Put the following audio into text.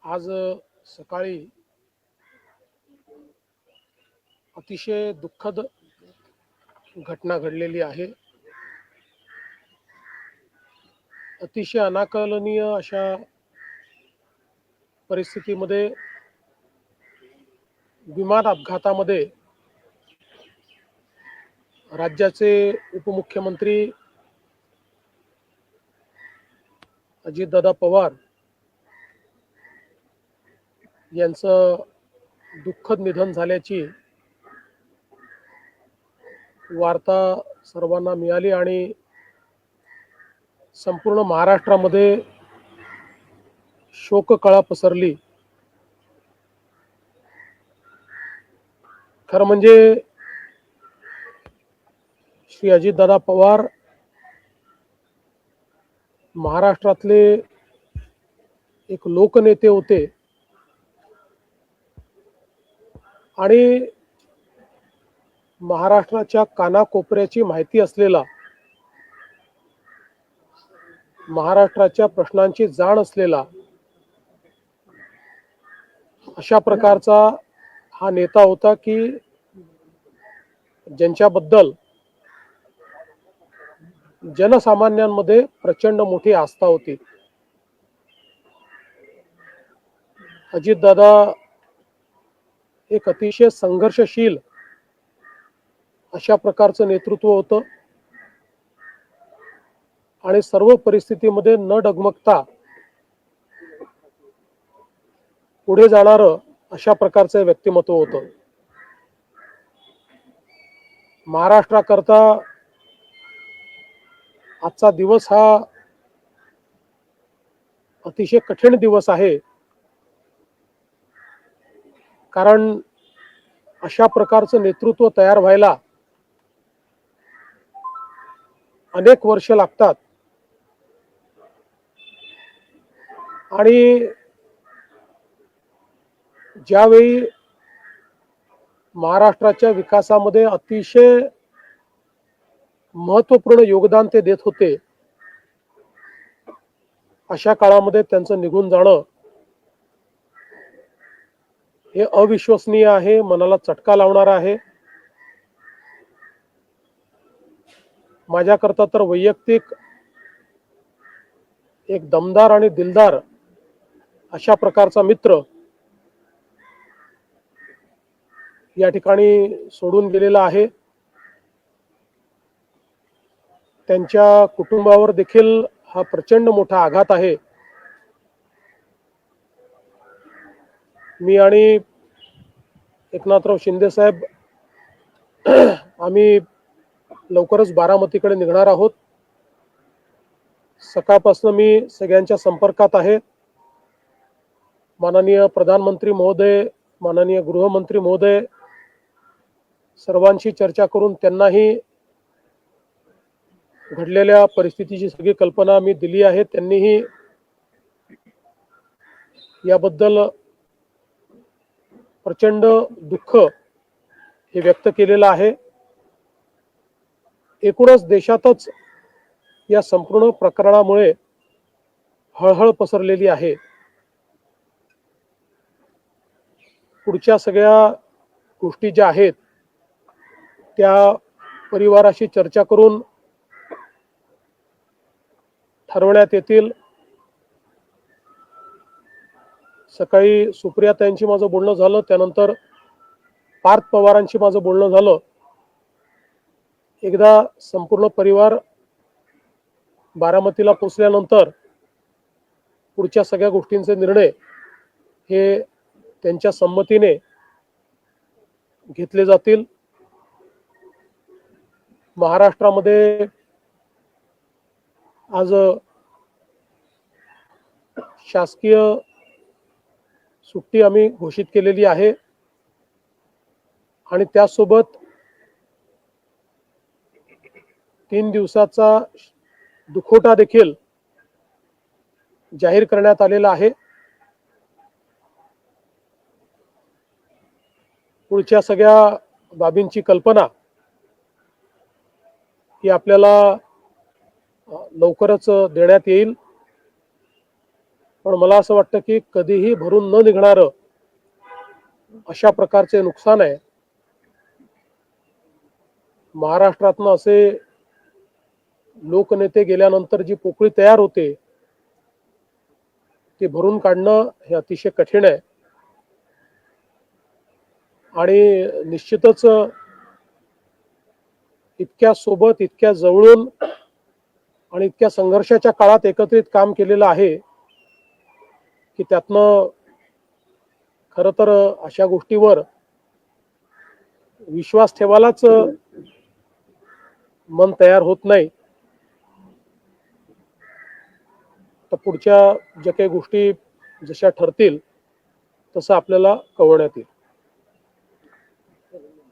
आज सकाळी अतिशय दुःखद घटना घडलेली आहे. अतिशय अनाकलनीय अशा परिस्थितीमध्ये विमान अपघातामध्ये राज्याचे उपमुख्यमंत्री अजितदादा पवार यांचं दुःखद निधन झाल्याची वार्ता सर्वांना मिळाली आणि संपूर्ण महाराष्ट्रामध्ये शोककळा पसरली. खरं म्हणजे श्री अजितदादा पवार महाराष्ट्रातले एक लोकनेते होते आणि महाराष्ट्राच्या कानाकोपऱ्याची माहिती असलेला, महाराष्ट्राच्या प्रश्नांची जाण असलेला अशा प्रकारचा हा नेता होता की ज्यांच्याबद्दल जनसामान्यांमध्ये प्रचंड मोठी आस्था होती. अजितदादा एक अतिशय संघर्षशील अशा प्रकारचं नेतृत्व होतं आणि सर्व परिस्थितीमध्ये न डगमगता पुढे जाणारं अशा प्रकारचं व्यक्तिमत्व होतं. महाराष्ट्राकरता आजचा दिवस हा अतिशय कठीण दिवस आहे, कारण अशा प्रकारचं नेतृत्व तयार व्हायला अनेक वर्ष लागतात आणि ज्यावेळी महाराष्ट्राच्या विकासामध्ये अतिशय महत्त्वपूर्ण योगदान ते देत होते, अशा काळामध्ये त्यांचं निघून जाणं हे अविश्वसनीय आहे, मनाला चटका लावणार आहे. माझ्याकरता तर वैयक्तिक एक दमदार आणि दिलदार अशा प्रकारचा मित्र या ठिकाणी सोडून गेलेला आहे. त्यांच्या कुटुंबावर देखील हा प्रचंड मोठा आघात आहे. मी आणि एकनाथराव शिंदे साहेब आम्ही लवकरच बारामतीकडे निघणार आहोत. सकाळपासून मी सगळ्यांच्या संपर्कात आहे. माननीय प्रधानमंत्री महोदय, माननीय गृहमंत्री महोदय सर्वांशी चर्चा करून त्यांनाही घडलेल्या परिस्थितीची सगळी कल्पना मी दिली आहे. त्यांनीही याबद्दल प्रचंड दुःख हे व्यक्त केलेलं आहे. एकूणच देशातच या संपूर्ण प्रकरणामुळे हळहळ पसरलेली आहे. पुढच्या सगळ्या गोष्टी ज्या आहेत त्या परिवाराशी चर्चा करून ठरवण्यात येतील. सकाळी सुप्रियाताईंशी माझं बोलणं झालं, त्यानंतर पार्थ पवारांशी माझं बोलणं झालं. एकदा संपूर्ण परिवार बारामतीला पोहोचल्यानंतर पुढच्या सगळ्या गोष्टींचे निर्णय हे त्यांच्या संमतीने घेतले जातील. महाराष्ट्रामध्ये आज शासकीय सुट्टी आम्ही घोषित केलेली आहे आणि त्यासोबत 3 दिवसाचा दुखवटा देखील जाहीर करण्यात आलेला आहे. पुढच्या सगळ्या बाबींची कल्पना ही आपल्याला लवकरच देण्यात येईल. पण मला असं वाटतं की कधीही भरून न निघणारं अशा प्रकारचे नुकसान आहे. महाराष्ट्रातनं असे लोकनेते गेल्यानंतर जी पोकळी तयार होते ती भरून काढणं हे अतिशय कठीण आहे. आणि निश्चितच इतक्या सोबत, इतक्या जवळून आणि इतक्या संघर्षाच्या काळात एकत्रित काम केलेलं आहे की त्यातनं खरं तर अशा गोष्टीवर विश्वास ठेवायलाच मन तयार होत नाही. तर पुढच्या ज्या काही गोष्टी जशा ठरतील तसं आपल्याला कळवण्यात येईल.